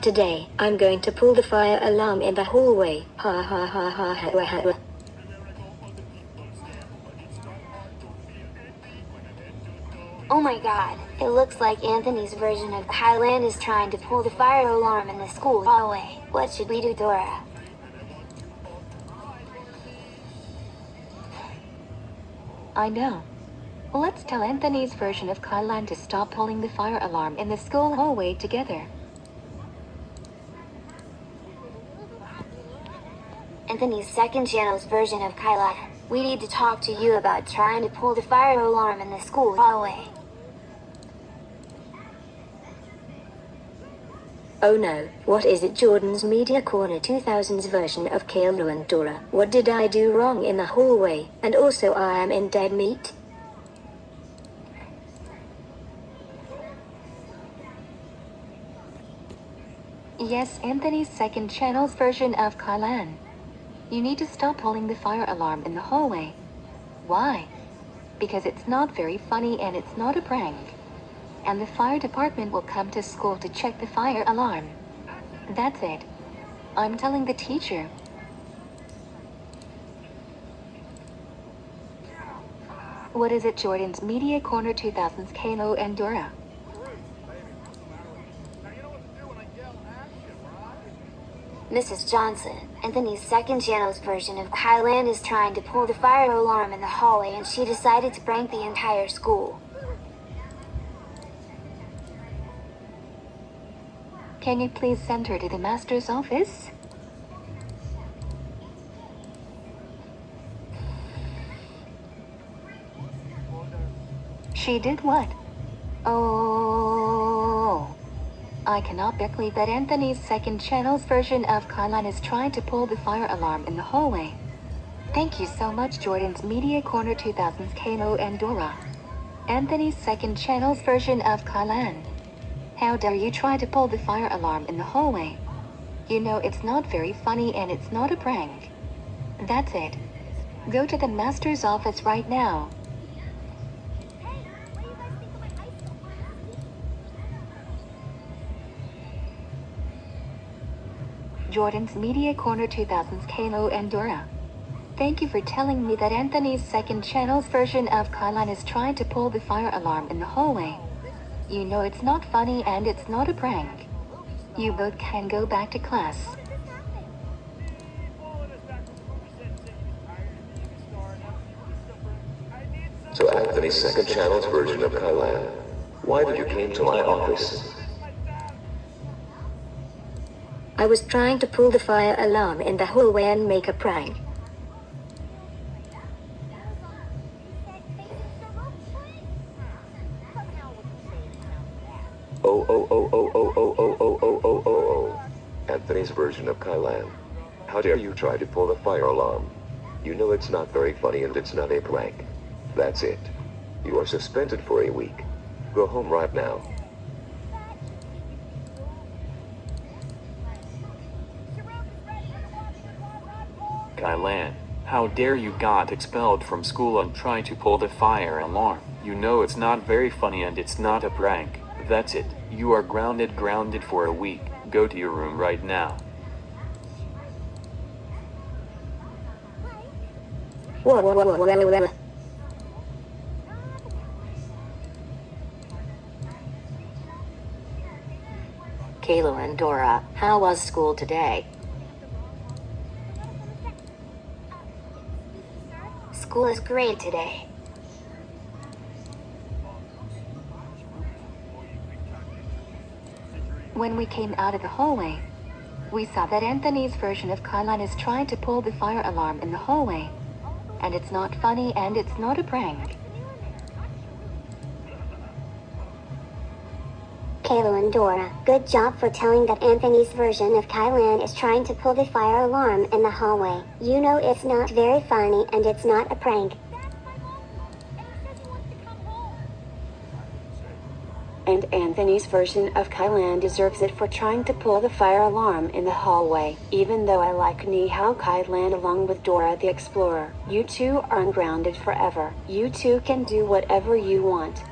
Today, I'm going to pull the fire alarm in the hallway. Ha ha ha ha ha ha ha. Oh my god, it looks like Anthony's version of Highland is trying to pull the fire alarm in the school hallway. What should we do, Dora? I know. Let's tell Anthony's version of Caillou to stop pulling the fire alarm in the school hallway together. Anthony's second channel's version of Caillou. We need to talk to you about trying to pull the fire alarm in the school hallway. Oh no, what is it? Jordan's Media Corner 2000's version of Caillou and Dora. What did I do wrong in the hallway? And also I am in dead meat? Yes, Anthony's second channel's version of Caillou. You need to stop pulling the fire alarm in the hallway. Why? Because it's not very funny and it's not a prank. And the fire department will come to school to check the fire alarm. That's it. I'm telling the teacher. What is it, Jordan's Media Corner 2000's Caillou and Dora? Mrs. Johnson, Anthony's second channel's version of Highland is trying to pull the fire alarm in the hallway and she decided to prank the entire school. Can you please send her to the master's office? She did what? Oh. I cannot believe that Anthony's second channel's version of Caillou is trying to pull the fire alarm in the hallway. Thank you so much, Jordan's Media Corner 2000's Caillou and Dora. Anthony's second channel's version of Caillou. How dare you try to pull the fire alarm in the hallway? You know it's not very funny and it's not a prank. That's it. Go to the master's office right now. Jordan's Media Corner 2000's Caillou and Dora. Thank you for telling me that Anthony's second channel's version of Caillou is trying to pull the fire alarm in the hallway. You know it's not funny and it's not a prank. You both can go back to class. So Anthony's second channel's version of Caillou. Why did you came to my office? I was trying to pull the fire alarm in the hallway and make a prank. Oh. Anthony's version of Caillou. How dare you try to pull the fire alarm? You know it's not very funny and it's not a prank. That's it. You are suspended for a week. Go home right now. Caillou, how dare you got expelled from school and try to pull the fire alarm? You know it's not very funny and it's not a prank. That's it. You are grounded for a week. Go to your room right now. Whoa. Caillou and Dora, how was school today? School is great today. When we came out of the hallway, we saw that Anthony's version of Caillou is trying to pull the fire alarm in the hallway. And it's not funny and it's not a prank. Caillou and Dora, good job for telling that Anthony's version of Caillou is trying to pull the fire alarm in the hallway. You know it's not very funny and it's not a prank. And Anthony's version of Caillou deserves it for trying to pull the fire alarm in the hallway. Even though I like Ni Hao Caillou along with Dora the Explorer, you two are ungrounded forever. You two can do whatever you want.